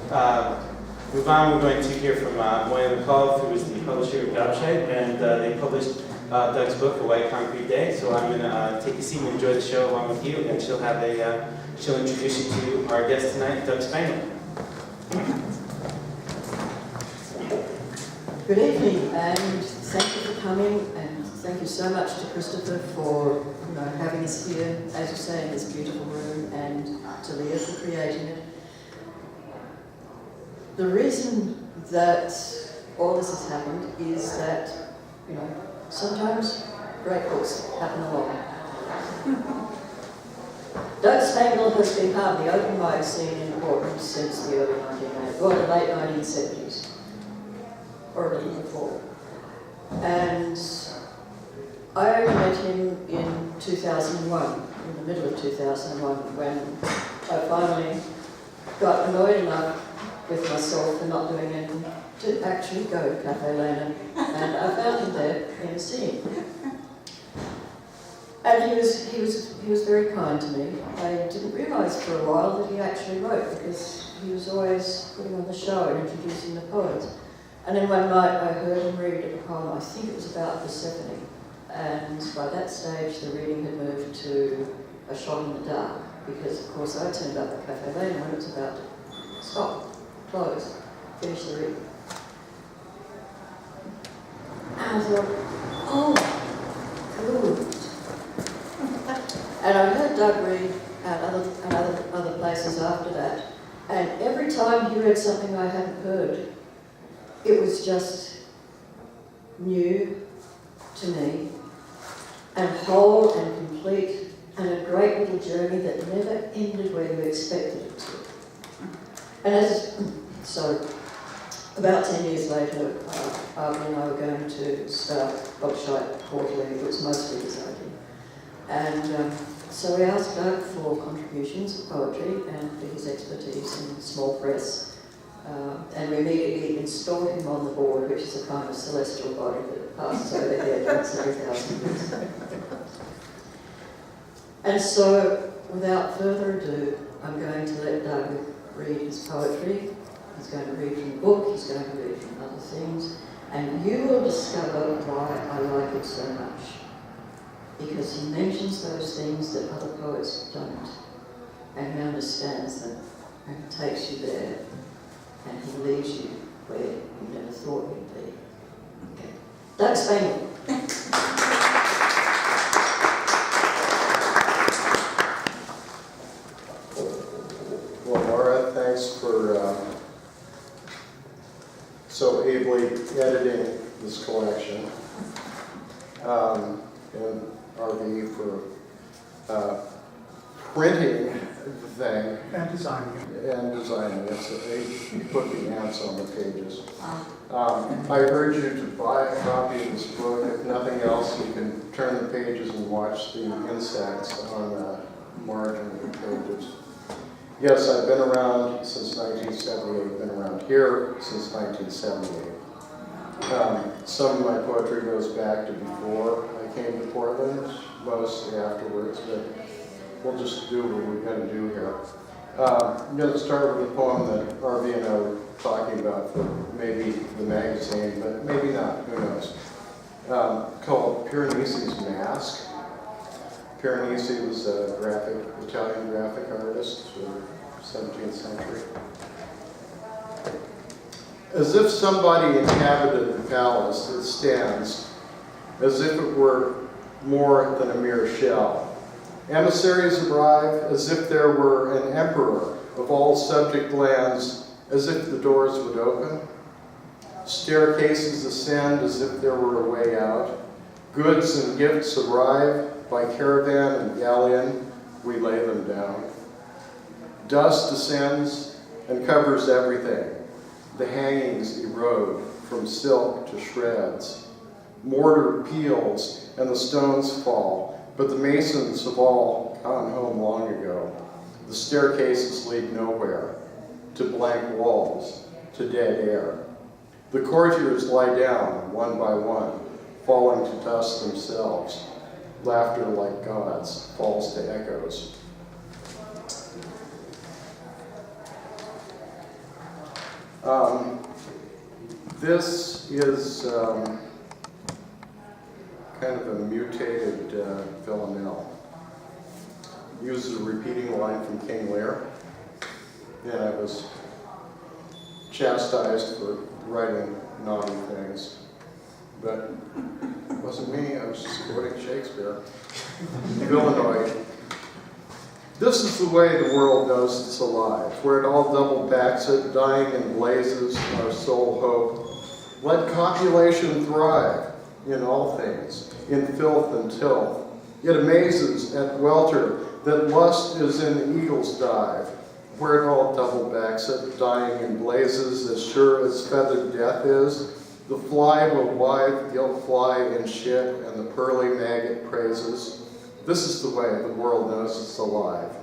move on, we're going to hear from Moya McCall, who is the publisher of Gobshite, and they published Doug's book, A White Concrete Day. So I'm going to take a seat and enjoy the show along with you, and she'll introduce you to our guest tonight, Doug Spangle. Good evening, and thank you for coming, and thank you so much to Christopher for having us here, as you say, in this beautiful room, and to Leah for creating it. The reason that all this has happened is that, sometimes great books happen along. Doug Spangle has been part of the open mic scene in Portland since the early 1980s, or the late 1970s, or a little before. And I only met him in 2001, in the middle of 2001, when I finally got annoyed enough with myself for not doing anything to actually go to Cafe Lena, and I found him there in a scene. And he was very kind to me. I didn't realise for a while that he actually wrote, because he was always putting on the show and introducing the poets. And then one night I heard him read a poem, I think it was about Persephone, and by that stage the reading had moved to a shot in the dark, because of course I turned up at Cafe Lena when it was about to stop, close, finish the reading. And I thought, oh, good. And I heard Doug read at other places after that, and every time he read something I hadn't heard, it was just new to me, and whole and complete, and a great little journey that never ended where you expected it to. And so about 10 years later, Barbara and I were going to start Gobshite Quarterly. It was mostly his idea. And so we asked Doug for contributions of poetry and for his expertise in small press. And we immediately installed him on the board, which is a kind of celestial body that passes over here once every 1,000 years. And so, without further ado, I'm going to let Doug read his poetry. He's going to read from the book, he's going to read from other things, and you will discover why I like it so much. Because he mentions those things that other poets don't, and he understands them, and he takes you there, and he leaves you where you never thought you'd be. Okay. Doug Spangle. Well, Laura, thanks for so ably editing this collection, and RV for printing the thing. And designing it. And designing it, so they put the ants on the pages. I urge you to buy a copy of this book. If nothing else, you can turn the pages and watch the insects on the margin of the pages. Yes, I've been around since 1978, been around here since 1978. Some of my poetry goes back to before I came to Portland, mostly afterwards, but we'll just do what we're going to do here. I'm going to start with a poem that RV and I were talking about for maybe the magazine, but maybe not, who knows, called Piranesi's Mask. Piranesi was a Italian graphic artist of the 17th century. As if somebody inhabited the palace that stands, as if it were more than a mere shell. Emissaries arrive as if there were an emperor of all subject lands, as if the doors would open. Staircases ascend as if there were a way out. Goods and gifts arrive by caravan and galleon, we lay them down. Dust descends and covers everything. The hangings erode from silk to shreds. Mortar peels and the stones fall, but the masons have all gone home long ago. The staircases lead nowhere, to blank walls, to dead air. The courtiers lie down, one by one, falling to dust themselves. Laughter like gods falls to echoes. This is kind of a mutated villanelle. Uses a repeating line from King Lear, and I was chastised for writing naughty things. But it wasn't me, I was just quoting Shakespeare. Illinois. This is the way the world knows it's alive, where it all double backs it, dying in blazes, our sole hope. Let copulation thrive in all things, in filth and tilth. It amazes at welter that lust is in eagle's dive, where it all double backs it, dying in blazes, as sure as feathered death is. The fly will wive, guilt fly in shit, and the pearly maggot praises. This is the way the world knows it's alive.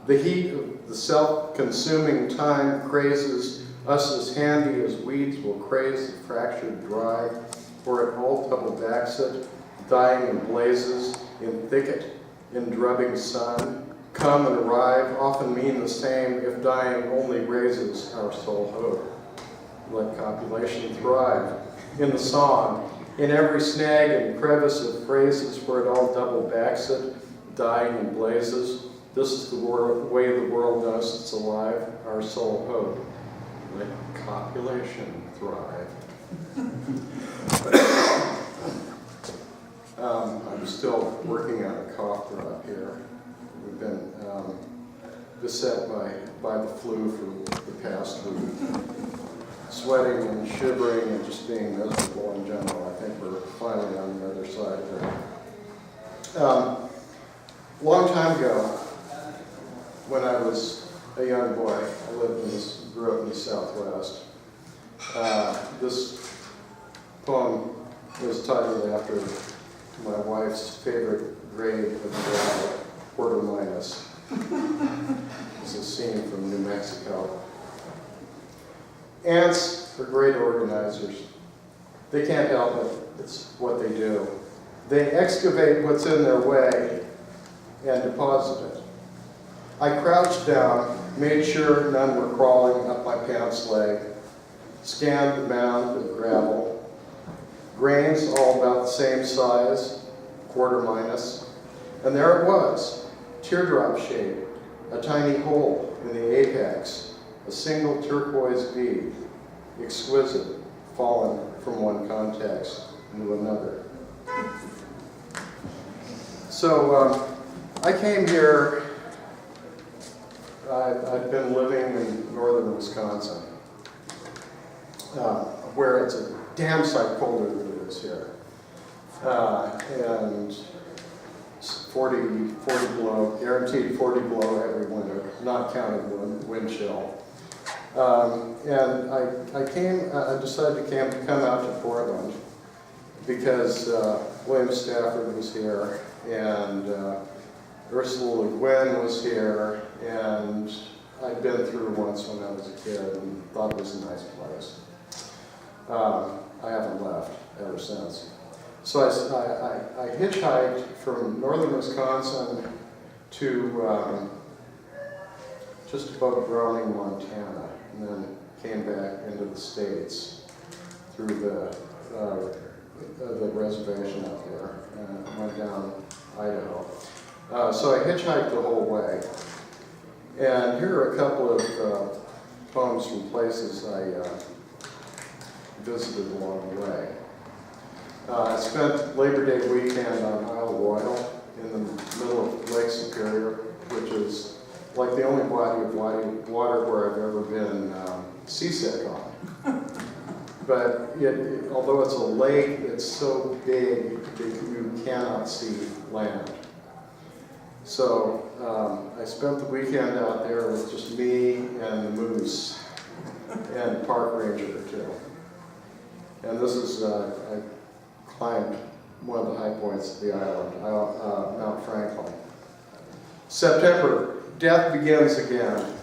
The heat of the self-consuming time crazes us as handy as weeds will craze the fractured drive, where it all double backs it, dying in blazes, in thicket, in drubbing sun. Come and arrive often mean the same if dying only raises our sole hope. Let copulation thrive in the song, in every snag and crevice of phrases where it all double backs it, dying in blazes. This is the way the world knows it's alive, our sole hope. Let copulation thrive. I'm still working on a cough drop here. We've been beset by the flu for the past week. Sweating and shivering and just being miserable in general. I think we're finally on the other side of it. Long time ago, when I was a young boy, I grew up in the Southwest. This poem was titled after my wife's favorite grade of the quarter minus. It's a scene from New Mexico. Ants are great organizers. They can't help it. It's what they do. They excavate what's in their way and deposit it. I crouched down, made sure none were crawling up my pants leg, scanned the mound of gravel. Grains all about the same size, quarter minus. And there it was, teardrop shaped, a tiny hole in the apex, a single turquoise bead, exquisite, fallen from one context into another. So I came here, I'd been living in northern Wisconsin, where it's a damn sight colder than it is here. And 40 below, guaranteed 40 below every winter, not counting wind chill. And I decided to come out to Portland because William Stafford was here, and Ursula Le Guin was here, and I'd been through once when I was a kid and thought it was a nice place. I haven't left ever since. So I hitchhiked from northern Wisconsin to just above Browning, Montana, and then came back into the States through the reservation up here, and went down Idaho. So I hitchhiked the whole way. And here are a couple of poems from places I visited along the way. I spent Labor Day weekend on Isle Royal in the middle of Lake Superior, which is like the only body of water where I've ever been seasick on. But although it's a lake, it's so big that you cannot see land. So I spent the weekend out there with just me and the moose and a park ranger or two. And this is, I climbed one of the high points of the island, Mount Franklin. September, death begins again.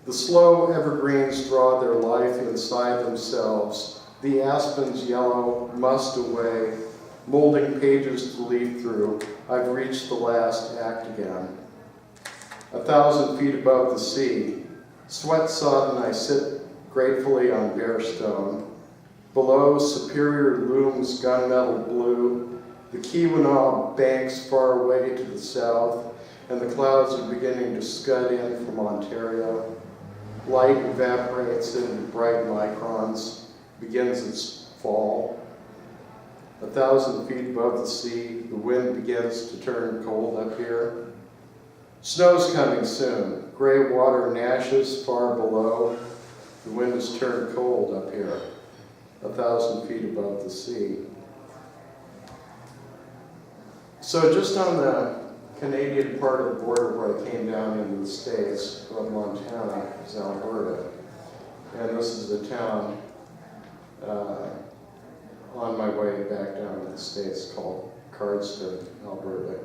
The slow evergreens draw their life inside themselves. The aspens yellow, must away, molding pages to leaf through. I've reached the last act again. 1,000 feet above the sea, sweat sodden, I sit gratefully on bare stone. Below, Superior looms gunmetal blue, the Keweenaw banks far away to the south, and the clouds are beginning to scud in from Ontario. Light evaporates into bright microns, begins its fall. 1,000 feet above the sea, the wind begins to turn cold up here. Snow's coming soon. Gray water gnashes far below. The wind has turned cold up here, 1,000 feet above the sea. So just on the Canadian part of the border where I came down into the States, from Montana, is Alberta. And this is a town on my way back down to the States called Cardston, Alberta.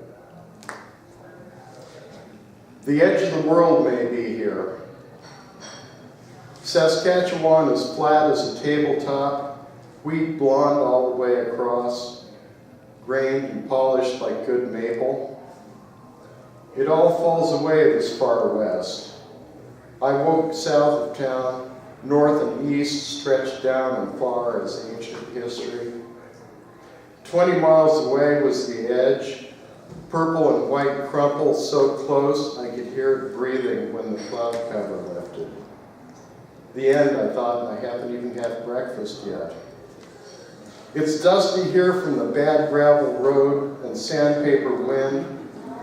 The edge of the world may be here. Saskatchewan is flat as a tabletop, wheat blonde all the way across, grained and polished like good maple. It all falls away this far west. I woke south of town, north and east stretched down and far as ancient history. 20 miles away was the edge, purple and white crumple so close I could hear it breathing when the cloud cover lifted. The end, I thought, I haven't even had breakfast yet. It's dusty here from the bad gravel road and sandpaper wind.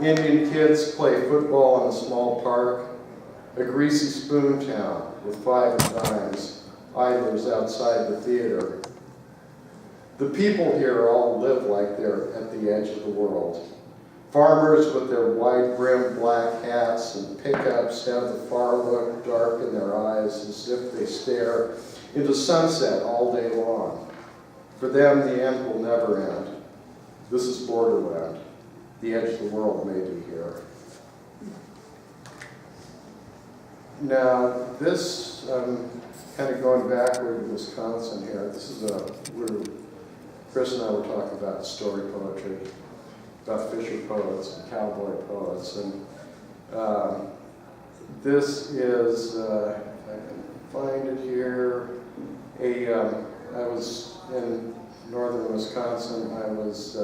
Indian kids play football in a small park. A greasy spoon town with 5 dimes, idlers outside the theater. The people here all live like they're at the edge of the world. Farmers with their wide-brimmed black hats and pickups have the far look dark in their eyes as if they stare into sunset all day long. For them, the end will never end. This is borderland. The edge of the world may be here. Now, this, kind of going backward to Wisconsin here, this is where Chris and I were talking about story poetry, about fisher poets and cowboy poets, and this is, if I can find it here, I was in northern Wisconsin. I was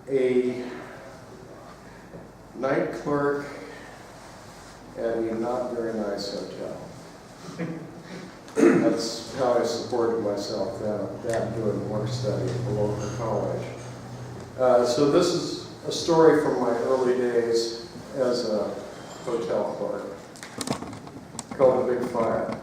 a night clerk at a not very nice hotel. That's how I supported myself that doing work study at the local college. So this is a story from my early days as a hotel clerk called The Big Fire.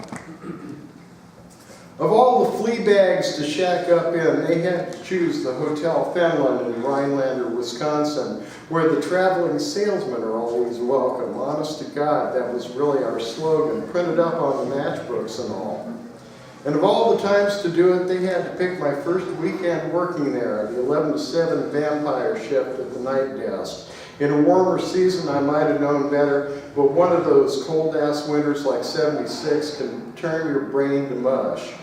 Of all the flea bags to shack up in, they had to choose the Hotel Fenland in Rhinelander, Wisconsin, where the traveling salesmen are always welcome. Honest to God, that was really our slogan, printed up on the matchbooks and all. And of all the times to do it, they had to pick my first weekend working there, the 11 to 7 vampire shift at the night desk. In a warmer season, I might have known better, but one of those cold-ass winters like 76 can turn your brain to mush.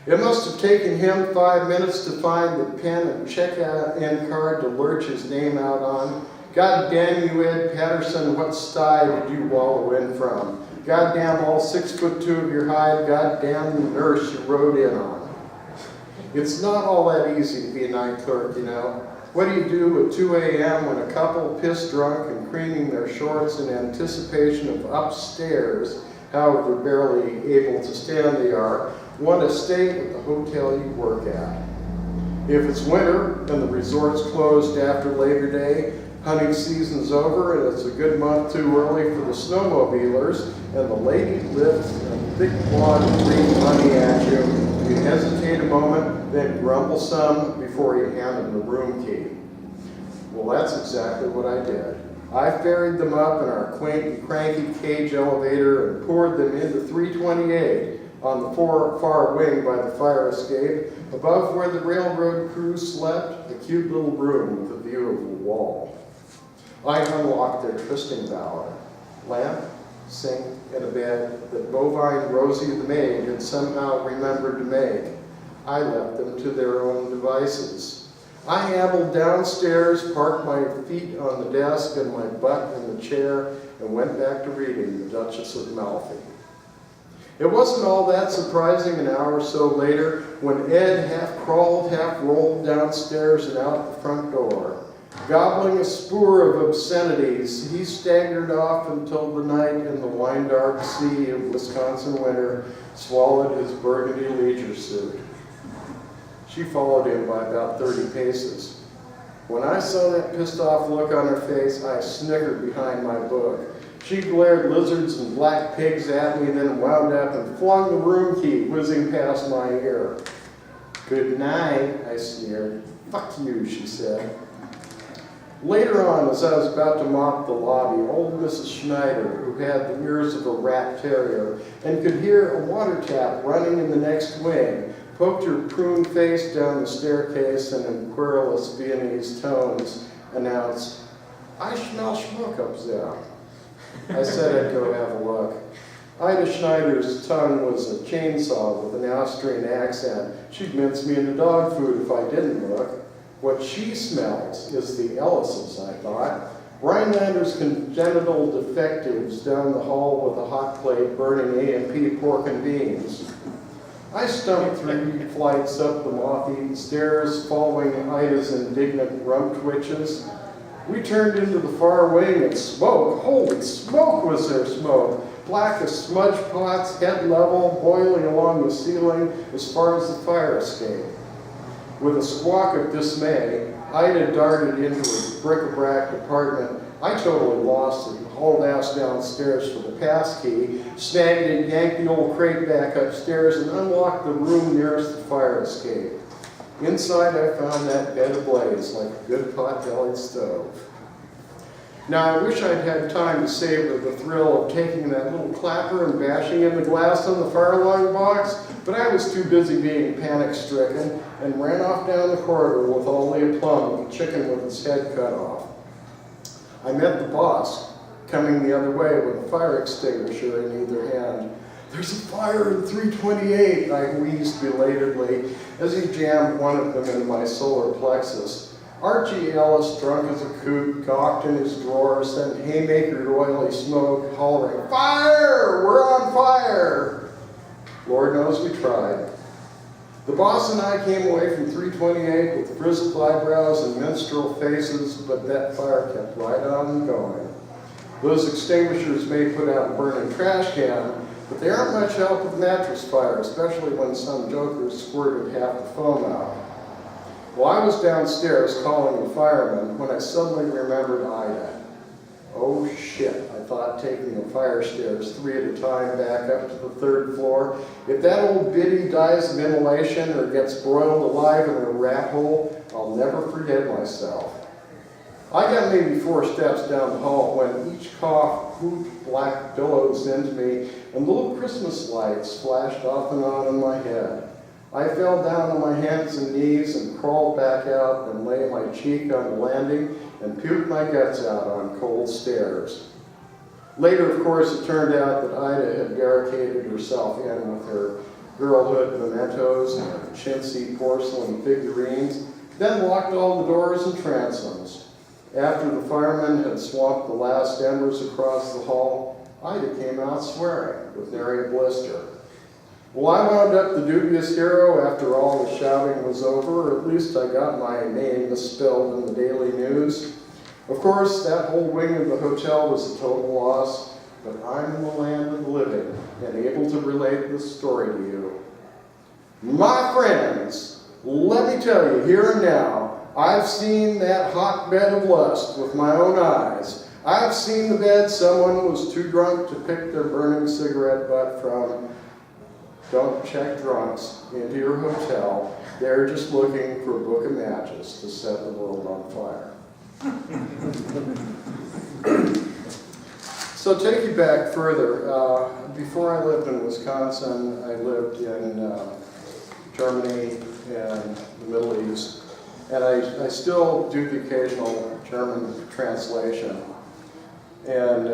It must have taken him 5 minutes to find the pen and check-in card to lurch his name out on. God damn you, Ed Patterson, what sty did you wallow in from? God damn all 6'2" of your hide, God damn the nurse you rode in on. It's not all that easy to be a night clerk, you know. What do you do at 2 a.m. when a couple pissed drunk and creaming their shorts in anticipation of upstairs, however barely able to stand they are, want to stay at the hotel you work at? If it's winter and the resort's closed after Labor Day, hunting season's over and it's a good month too early for the snowmobilers, and the lady lifts a thick wad of green money at you, you hesitate a moment, then grumble some before you hand them the room key. Well, that's exactly what I did. I ferried them up in our quaint and cranky cage elevator and poured them into 328 on the far wing by the fire escape, above where the railroad crew slept, a cute little room with a view of a wall. I unlocked their trysting bower, lamp, sink, and a bed that bovine Rosie the maid had somehow remembered to make. I left them to their own devices. I ambled downstairs, parked my feet on the desk and my butt in the chair, and went back to reading The Duchess of Malfi. It wasn't all that surprising an hour or so later when Ed half crawled, half rolled downstairs and out the front door. Gobbling a spoor of obscenities, he staggered off until the night in the wine-dark sea of Wisconsin winter swallowed his burgundy leisure suit. She followed him by about 30 paces. When I saw that pissed-off look on her face, I snickered behind my book. She glared lizards and black pigs at me, then wound up and flung the room key whizzing past my ear. "Good night," I sneered. "Fuck you," she said. Later on, as I was about to mop the lobby, old Mrs. Schneider, who had the ears of a rat terrier and could hear a water tap running in the next wing, poked her prune face down the staircase and in querulous Viennese tones announced, "I smell smoke up there." I said I'd go have a look. Ida Schneider's tongue was a chainsaw with an Austrian accent. She'd mince me into dog food if I didn't look. What she smells is the Ellises, I thought. Rhinelander's congenital defectives down the hall with a hot plate burning A&P pork and beans. I stumped 3 flights up the moth-eaten stairs, following Ida's indignant rump twitches. We turned into the far wing and smoke, holy smoke was there smoke, black as smudge pots, head level, boiling along the ceiling as far as the fire escape. With a squawk of dismay, Ida darted into her bric-a-brac department. I totally lost it and hauled ass downstairs for the pass key, snagged it, yanked the old crate back upstairs, and unlocked the room nearest the fire escape. Inside, I found that bed ablaze like a good pot-bellied stove. Now, I wish I'd had time to savor the thrill of taking that little clapper and bashing in the glass on the fire alarm box, but I was too busy being panic-stricken and ran off down the corridor with only a plum of a chicken with its head cut off. I met the boss coming the other way with a fire extinguisher in either hand. "There's a fire in 328, I wheezed belatedly as he jammed one of them into my solar plexus. Archie Ellis, drunk as a coot, gawked in his drawer, sent haymakered oily smoke, hollering, "Fire! We're on fire!" Lord knows we tried. The boss and I came away from 328 with frizzled eyebrows and minstrel faces, but that fire kept right on going. Those extinguishers may put out a burning trash can, but they aren't much help with mattress fire, especially when some jokers squirted half the foam out. Well, I was downstairs calling the fireman when I suddenly remembered Ida. Oh shit, I thought, taking the fire stairs 3 at a time back up to the 3rd floor. If that old biddy dies of inhalation or gets broiled alive in a rat hole, I'll never forget myself. I got maybe 4 steps down the hall when each cough whooped black billows into me and little Christmas lights flashed off and on in my head. I fell down on my hands and knees and crawled back out and lay my cheek on the landing and puked my guts out on cold stairs. Later, of course, it turned out that Ida had barricaded herself in with her girlhood mementos and her chintzy porcelain figurines, then locked all the doors and transoms. After the firemen had swamped the last embers across the hall, Ida came out swearing with nary a blister. Well, I wound up the dubious hero after all the shouting was over, or at least I got my name misspelled in the Daily News. Of course, that whole wing of the hotel was a total loss, but I'm in the land of the living and able to relate this story to you. My friends, let me tell you here and now, I've seen that hotbed of lust with my own eyes. I've seen the bed someone was too drunk to pick their burning cigarette butt from. Don't check drunks into your hotel. They're just looking for a book of matches to set the world on fire. So take you back further. Before I lived in Wisconsin, I lived in Germany and the Middle East. And I still do the occasional German translation. And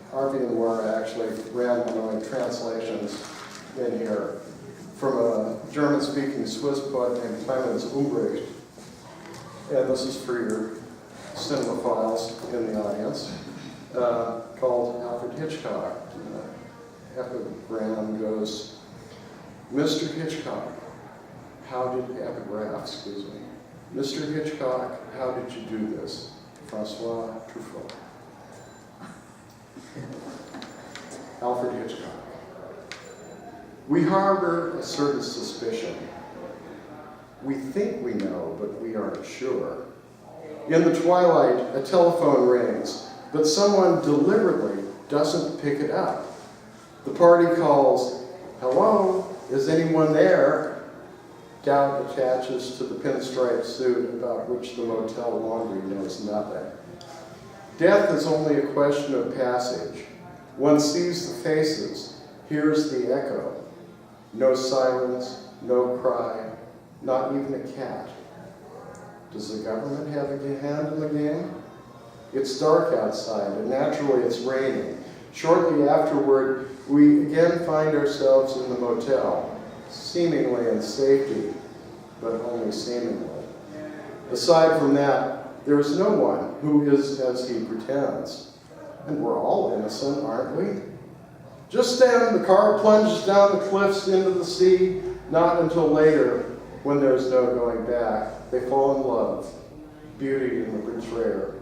Harvey and Laura actually ran one of my translations in here from a German-speaking Swiss poet named Clemens Umbrecht. And this is for your cinemaphiles in the audience, called Alfred Hitchcock. epigram goes, Mr. Hitchcock, epigraph, excuse me. Mr. Hitchcock, how did you do this? Francois Truffaut. Alfred Hitchcock. We harbor a certain suspicion. We think we know, but we aren't sure. In the twilight, a telephone rings, but someone deliberately doesn't pick it up. The party calls, hello, is anyone there? Doubt attaches to the pinstripe suit about which the motel laundry knows nothing. Death is only a question of passage. One sees the faces, hears the echo. No sirens, no cry, not even a cat. Does the government have a hand in the game? It's dark outside, and naturally it's raining. Shortly afterward, we again find ourselves in the motel, seemingly in safety, but only seemingly. Aside from that, there is no one who is as he pretends. And we're all innocent, aren't we? Just then, the car plunges down the cliffs into the sea. Not until later, when there's no going back, they fall in love. Beauty and the betrayer.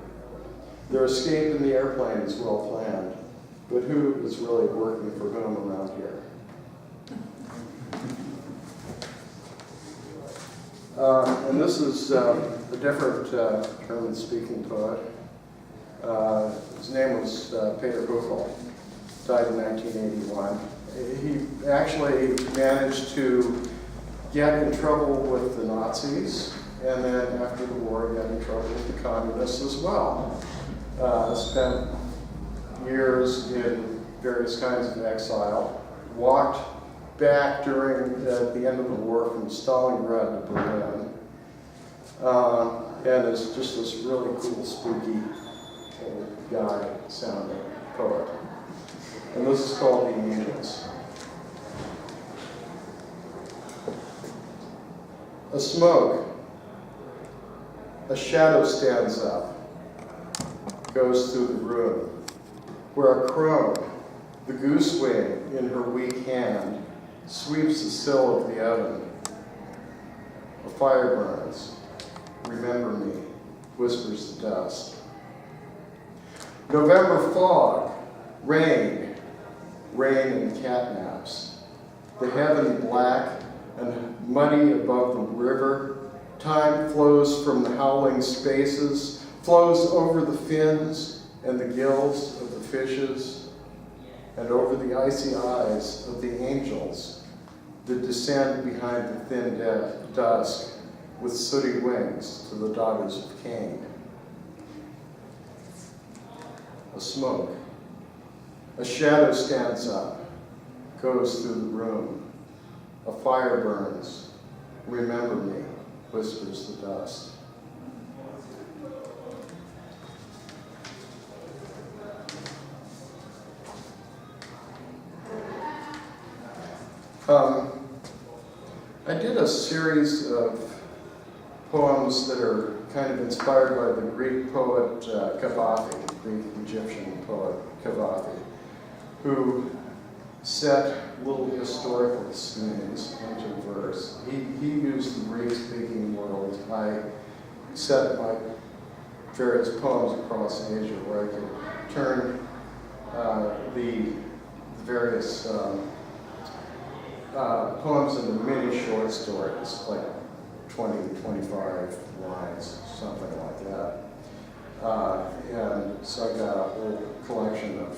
Their escape in the airplane is well planned. But who is really working for whom around here? And this is a different German-speaking poet. His name was Peter Buchel, died in 1981. He actually managed to get in trouble with the Nazis, and then after the war, he got in trouble with the communists as well. Spent years in various kinds of exile, walked back during the end of the war from Stalingrad to Berlin, and is just this really cool, spooky old guy sounding poet. And this is called The Angels. A smoke, a shadow stands up, goes through the room, where a crone, the goose wing in her weak hand, sweeps the sill of the oven. A fire burns. Remember me, whispers the dust. November fog, rain, rain and catnaps. The heaven black and muddy above the river. Time flows from the howling spaces, flows over the fins and the gills of the fishes, and over the icy eyes of the angels that descend behind the thin dusk with sooty wings to the daughters of Cain. A smoke, a shadow stands up, goes through the room. A fire burns. Remember me, whispers the dust. I did a series of poems that are kind of inspired by the Greek poet Cavafy, Greek Egyptian poet Cavafy, who set little historical scenes into verse. He used the Greek-speaking world. I set my various poems across Asia where I could turn the various poems into mini short stories, like 20, 25 lines, something like that. And so I got a whole collection of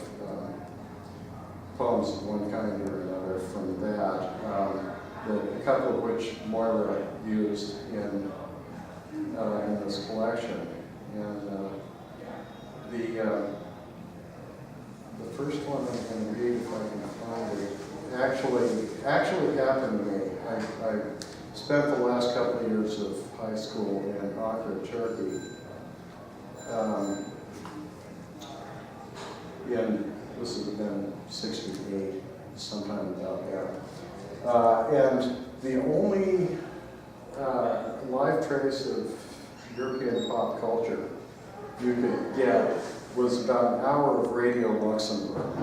poems of one kind or another from that, a couple of which Moira used in this collection. And the first one I'm going to read, if I can find it, actually happened to me. I spent the last couple of years of high school in Ankara, Turkey. This would have been 68, sometime about there. And the only live trace of European pop culture you could get was about an hour of Radio Luxembourg.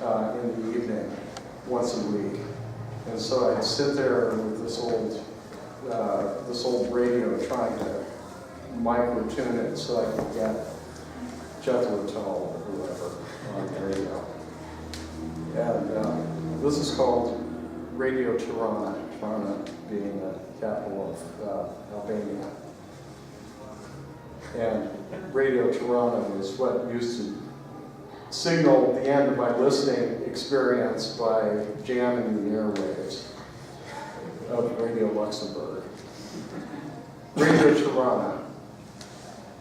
in the evening, once a week. And so I'd sit there with this old radio trying to micro-tune it so I could get Jethro or whoever on the radio. And this is called Radio Tirana, Tirana being the capital of Albania. And Radio Tirana was what used to signal the end of my listening experience by jamming the airwaves of Radio Luxembourg. Radio Tirana.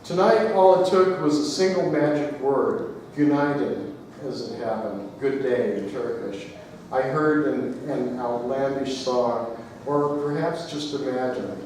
Tonight, all it took was a single magic word, united, as it happened, good day in Turkish. I heard an outlandish song, or perhaps just imagined,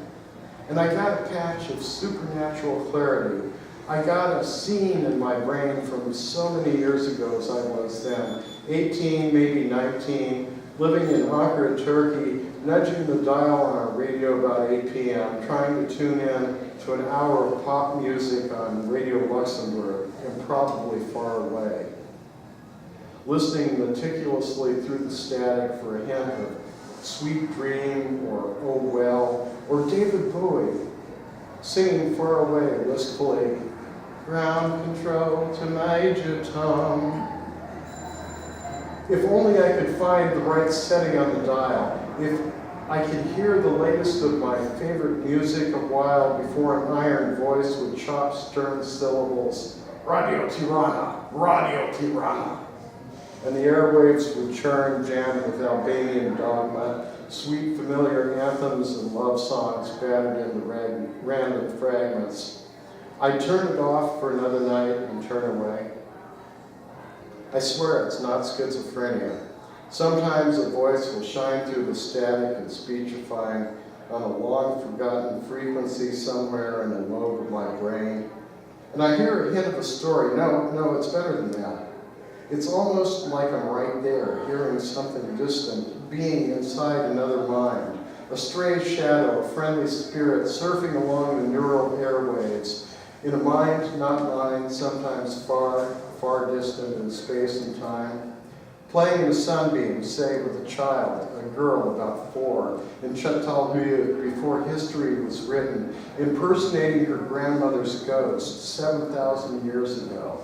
and I got a patch of supernatural clarity. I got a scene in my brain from so many years ago as I was then, 18, maybe 19, living in Ankara, Turkey, nudging the dial on our radio about 8 p.m., trying to tune in to an hour of pop music on Radio Luxembourg, improbably far away. Listening meticulously through the static for a hint of Sweet Dream or Oh Well, or David Bowie, singing far away wistfully, ground control to Major Tom. If only I could find the right setting on the dial, if I could hear the latest of my favorite music a while before an iron voice would chop stern syllables, Radio Tirana, Radio Tirana. And the airwaves would churn, jammed with Albanian dogma, sweet familiar anthems and love songs battered into random fragments. I'd turn it off for another night and turn away. I swear it's not schizophrenia. Sometimes a voice will shine through the static and speechifying on a long-forgotten frequency somewhere in a lobe of my brain. And I hear a hint of a story. No, it's better than that. It's almost like I'm right there, hearing something distant, being inside another mind, a stray shadow, a friendly spirit surfing along the neural airwaves, in a mind not mine, sometimes far, far distant in space and time, playing in a sunbeam, say with a child, a girl about 4, in Çatalhöyük before history was written, impersonating her grandmother's ghost 7,000 years ago.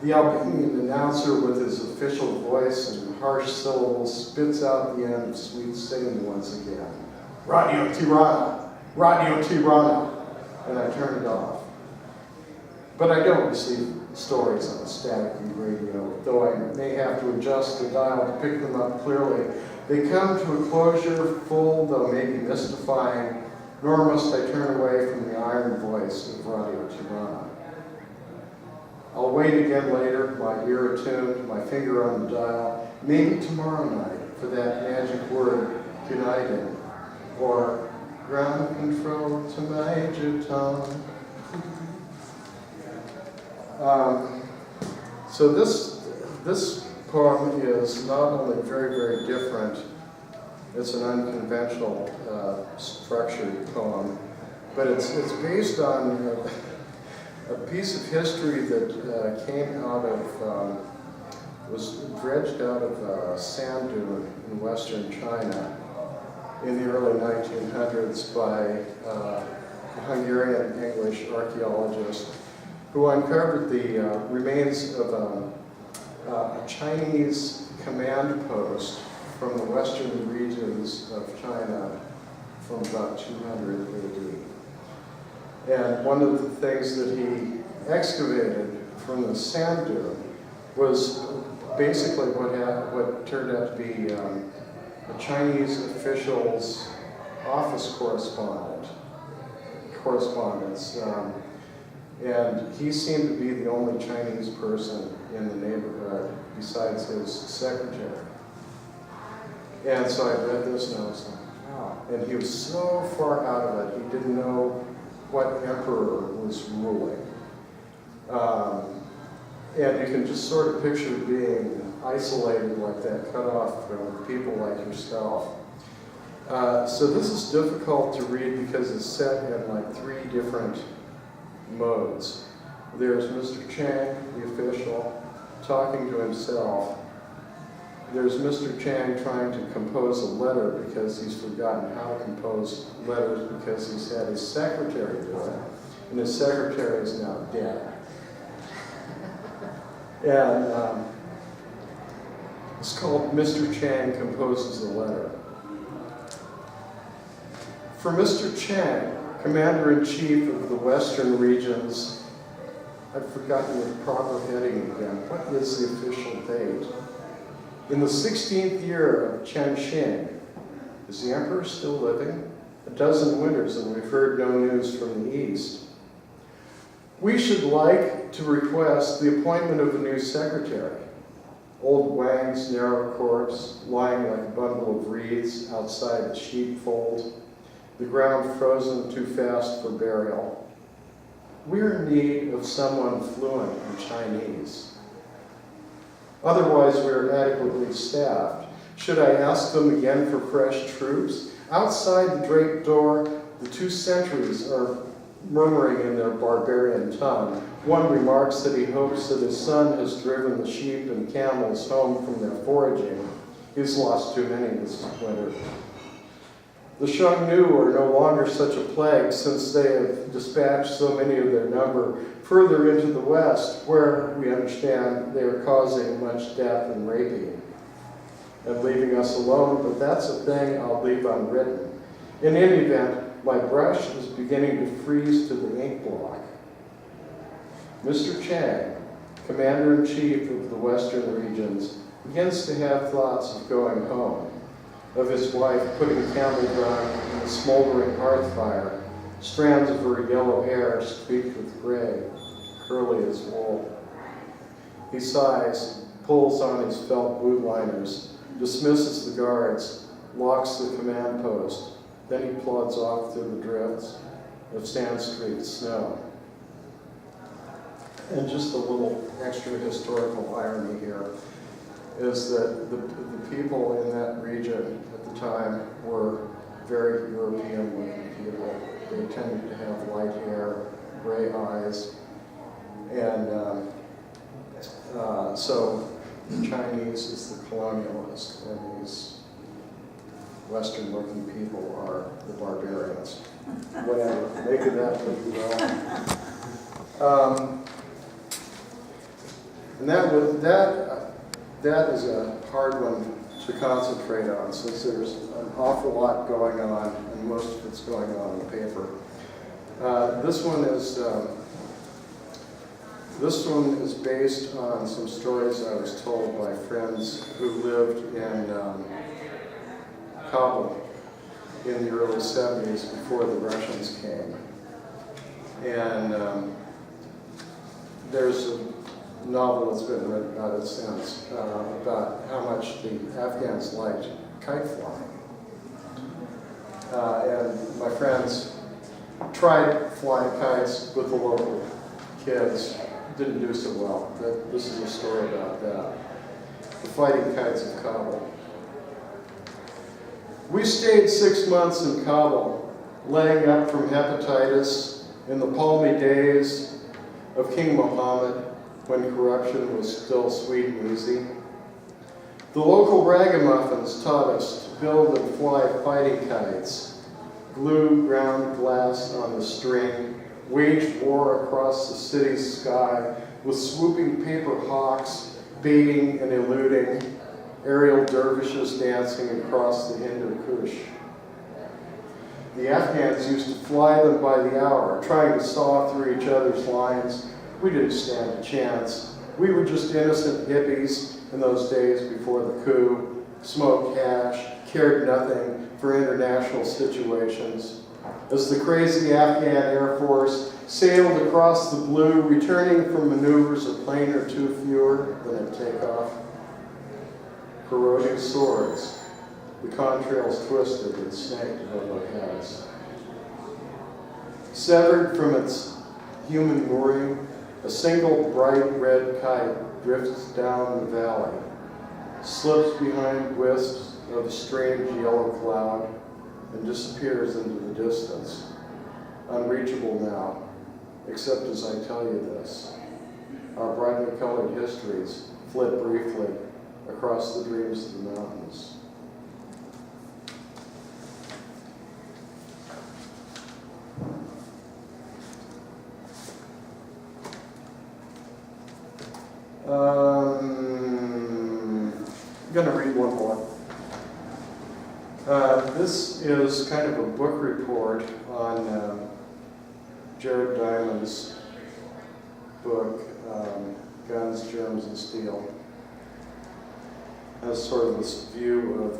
The Albanian announcer with his official voice and harsh syllables spits out the end of sweet singing once again. Radio Tirana, Radio Tirana, and I turn it off. But I don't receive stories on a static radio, though I may have to adjust the dial to pick them up clearly. They come to a closure, full though maybe mystifying, nor must I turn away from the iron voice of Radio Tirana. I'll wait again later, my ear attuned, my finger on the dial, maybe tomorrow night for that magic word, united, or ground control to Major Tom. So this poem is not only very, very different, it's an unconventional structured poem, but it's based on a piece of history that came out of, was dredged out of a sand dune in western China in the early 1900s by a Hungarian-English archaeologist who uncovered the remains of a Chinese command post from the western regions of China from about 200 AD. And one of the things that he excavated from the sand dune was basically what turned out to be a Chinese official's office correspondence. And he seemed to be the only Chinese person in the neighborhood besides his secretary. And so I read this and I was like, wow. And he was so far out of it, he didn't know what emperor was ruling. And you can just sort of picture being isolated like that, cut off from people like yourself. So this is difficult to read because it's set in like 3 different modes. There's Mr. Chang, the official, talking to himself, there's Mr. Chang trying to compose a letter because he's forgotten how to compose letters because he's had his secretary do it, and his secretary is now dead. And it's called Mr. Chang Composes a Letter. For Mr. Chang, Commander-in-Chief of the Western Regions, I've forgotten the proper heading again. What is the official date? In the 16th year of Chen Xing, is the Emperor still living? A dozen winters and we've heard no news from the East. We should like to request the appointment of a new secretary. Old Wang's narrow corpse, lying like a bundle of reeds outside the sheepfold, the ground frozen too fast for burial. We're in need of someone fluent in Chinese. Otherwise, we're adequately staffed. Should I ask them again for fresh troops? Outside the draped door, the two sentries are murmuring in their barbarian tongue. One remarks that he hopes that his son has driven the sheep and camels home from their foraging. He's lost too many this winter. The Xiongnu are no longer such a plague since they have dispatched so many of their number further into the west, where we understand they are causing much death and raping and leaving us alone, but that's a thing I'll leave unwritten. In any event, my brush is beginning to freeze to the ink block. Mr. Chang, Commander-in-Chief of the Western Regions, begins to have thoughts of going home, of his wife putting camel dung in a smoldering hearth fire, strands of her yellow hair streaked with gray, curly as wool. He sighs, pulls on his felt boot liners, dismisses the guards, locks the command post. Then he plods off through the drifts of sand-streaked snow. And just a little extra historical irony here is that the people in that region at the time were very European-looking people. They tended to have light hair, gray eyes, and so the Chinese is the colonialist, and these Western-looking people are the barbarians. Whatever, make it that what you will. And that is a hard one to concentrate on, since there's an awful lot going on, and most of it's going on in paper. This one is based on some stories I was told by friends who lived in Kabul in the early 70s before the Russians came. And there's a novel that's been written about it since, about how much the Afghans liked kite flying. And my friends tried flying kites with the local kids, didn't do so well. This is a story about that. The Fighting Kites of Kabul. We stayed 6 months in Kabul, laying up from hepatitis in the palmy days of King Mohammed, when corruption was still sweet and easy. The local ragamuffins taught us to build and fly fighting kites, glue ground glass on the string, waged war across the city's sky with swooping paper hawks, baiting and eluding, aerial dervishes dancing across the Hindu Kush. The Afghans used to fly them by the hour, trying to saw through each other's lines. We didn't stand a chance. We were just innocent hippies in those days before the coup, smoked hash, cared nothing for international situations. As the crazy Afghan Air Force sailed across the blue, returning from maneuvers a plane or two fewer than at takeoff, corroding swords, the contrails twisted and snaked above our heads. Severed from its human mooring, a single bright red kite drifts down the valley, slips behind wisps of a strange yellow cloud, and disappears into the distance, unreachable now, except as I tell you this. Our brightly colored histories flit briefly, across the dreams of the mountains. I'm going to read one more. This is kind of a book report on Jared Diamond's book, Guns, Germs, and Steel. As sort of this view of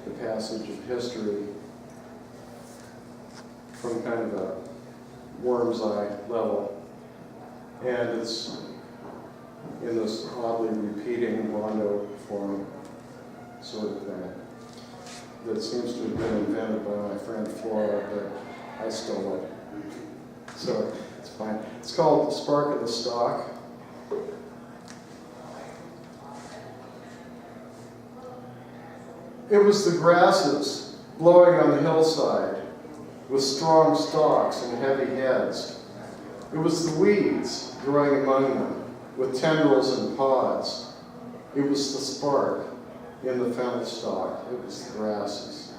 the passage of history from kind of a worm's eye level. And it's in this oddly repeating rondo form sort of thing that seems to have been invented by my friend Flora, but I stole it. So it's fine. It's called Spark of the Stalk. It was the grasses blowing on the hillside with strong stalks and heavy heads. It was the weeds growing among them with tendrils and pods. It was the spark in the fennel stalk. It was the grasses.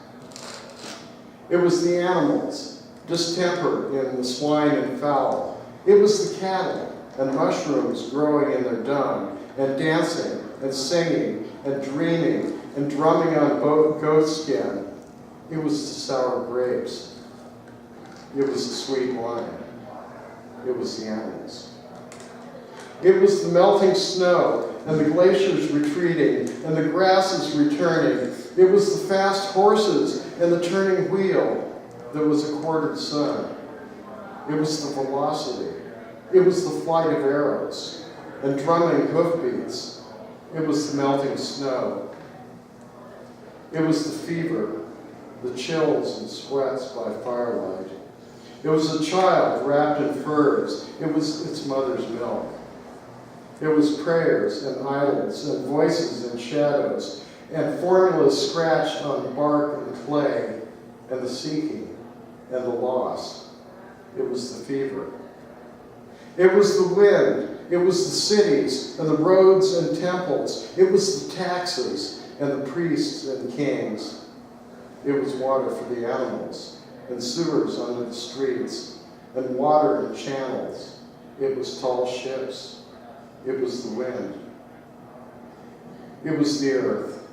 It was the animals, distemper in the swine and fowl. It was the cattle and mushrooms growing in their dung and dancing and singing and dreaming and drumming on goat skin. It was the sour grapes. It was the sweet wine. It was the animals. It was the melting snow and the glaciers retreating and the grasses returning. It was the fast horses and the turning wheel that was a quartered sun. It was the velocity. It was the flight of arrows and drumming hoofbeats. It was the melting snow. It was the fever, the chills and sweats by firelight. It was a child wrapped in furs. It was its mother's milk. It was prayers and idols and voices and shadows and formulas scratched on bark and clay and the seeking and the lost. It was the fever. It was the wind. It was the cities and the roads and temples. It was the taxes and the priests and kings. It was water for the animals and sewers under the streets and water in channels. It was tall ships. It was the wind. It was the earth.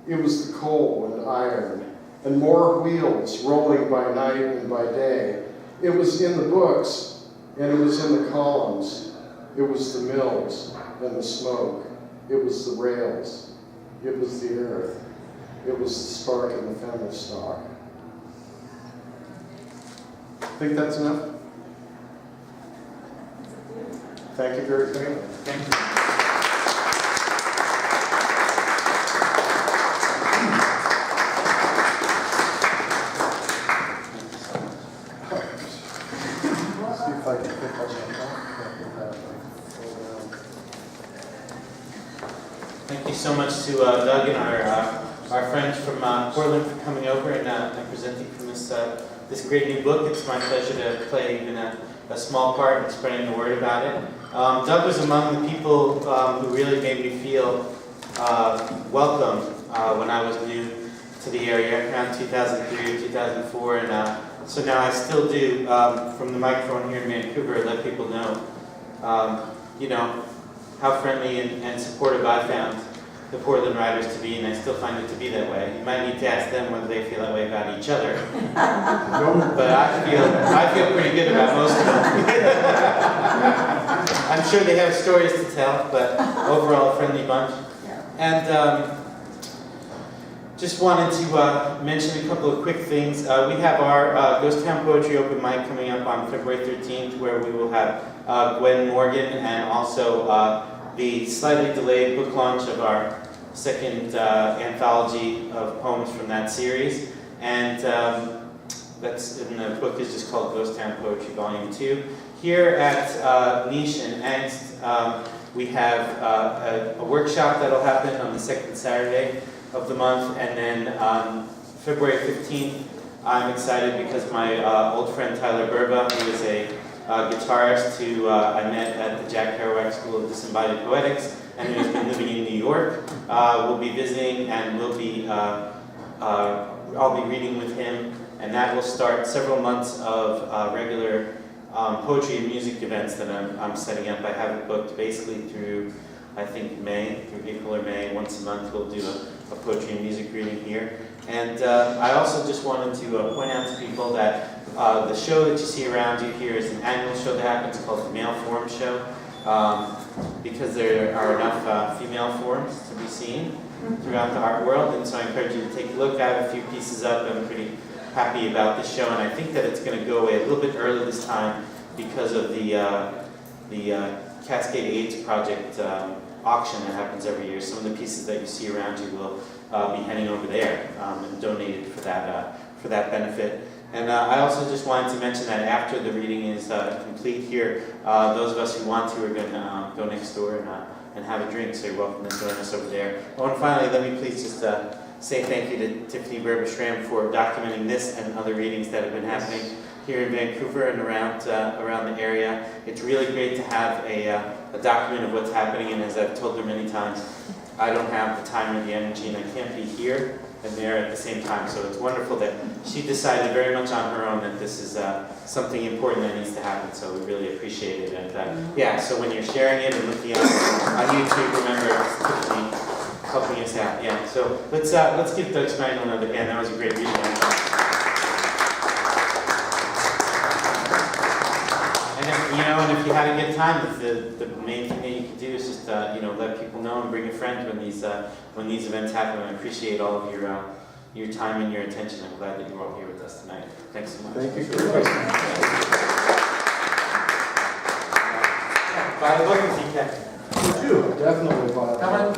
It was the coal and iron and more wheels rolling by night and by day. It was in the books and it was in the columns. It was the mills and the smoke. It was the rails. It was the earth. It was the spark in the fennel stalk. Think that's enough? Thank you very much. Thank you. See if I can pick up that. Thank you so much to Doug and our friends from Portland for coming over and presenting from this great new book. It's my pleasure to play even a small part in spreading the word about it. Doug was among the people who really made me feel welcome when I was new to the area around 2003 or 2004, and so now I still do, from the microphone here in Vancouver, let people know, how friendly and supportive I found the Portland writers to be, and I still find it to be that way. You might need to ask them whether they feel that way about each other. But I feel pretty good about most of them. I'm sure they have stories to tell, but overall a friendly bunch. And just wanted to mention a couple of quick things. We have our Ghost Town Poetry Open Mic coming up on February 13th, where we will have Gwen Morgan and also the slightly delayed book launch of our second anthology of poems from that series. And the book is just called Ghost Town Poetry Volume 2. Here at Niche and Angst, we have a workshop that'll happen on the second Saturday of the month, and then on February 15th, I'm excited because my old friend Tyler Burba, who is a guitarist who I met at the Jack Kerouac School of Disembodied Poetics, and who's been living in New York. We'll be visiting, and I'll be reading with him, and that will start several months of regular poetry and music events that I'm setting up. I have it booked basically through, I think, through April or May. Once a month we'll do a poetry and music reading here. And I also just wanted to point out to people that the show that you see around you here is an annual show that happens called the Male Forum Show, because there are enough female forums to be seen throughout the art world, and so I encourage you to take a look. I have a few pieces up. I'm pretty happy about this show, and I think that it's going to go away a little bit early this time because of the Cascade AIDS Project auction that happens every year. Some of the pieces that you see around you will be heading over there and donated for that benefit. And I also just wanted to mention that after the reading is complete here, those of us who want to are going to go next door and have a drink, so you're welcome to join us over there. Oh, and finally, let me please just say thank you to Tiffany Berber-Schramm for documenting this and other readings that have been happening here in Vancouver and around the area. It's really great to have a document of what's happening, and as I've told her many times, I don't have the time or the energy, and I can't be here and there at the same time. So it's wonderful that she decided very much on her own that this is something important that needs to happen. So we really appreciate it. And yeah, so when you're sharing it and looking on YouTube, remember it's Tiffany helping us out. Yeah. So let's give Doug Spangle another hand. That was a great reading. And if you had a good time, the main thing that you can do is just let people know and bring a friend when these events happen. I appreciate all of your time and your attention. I'm glad that you're all here with us tonight. Thanks so much. Thank you. Buy the book if you can. You too, definitely buy it.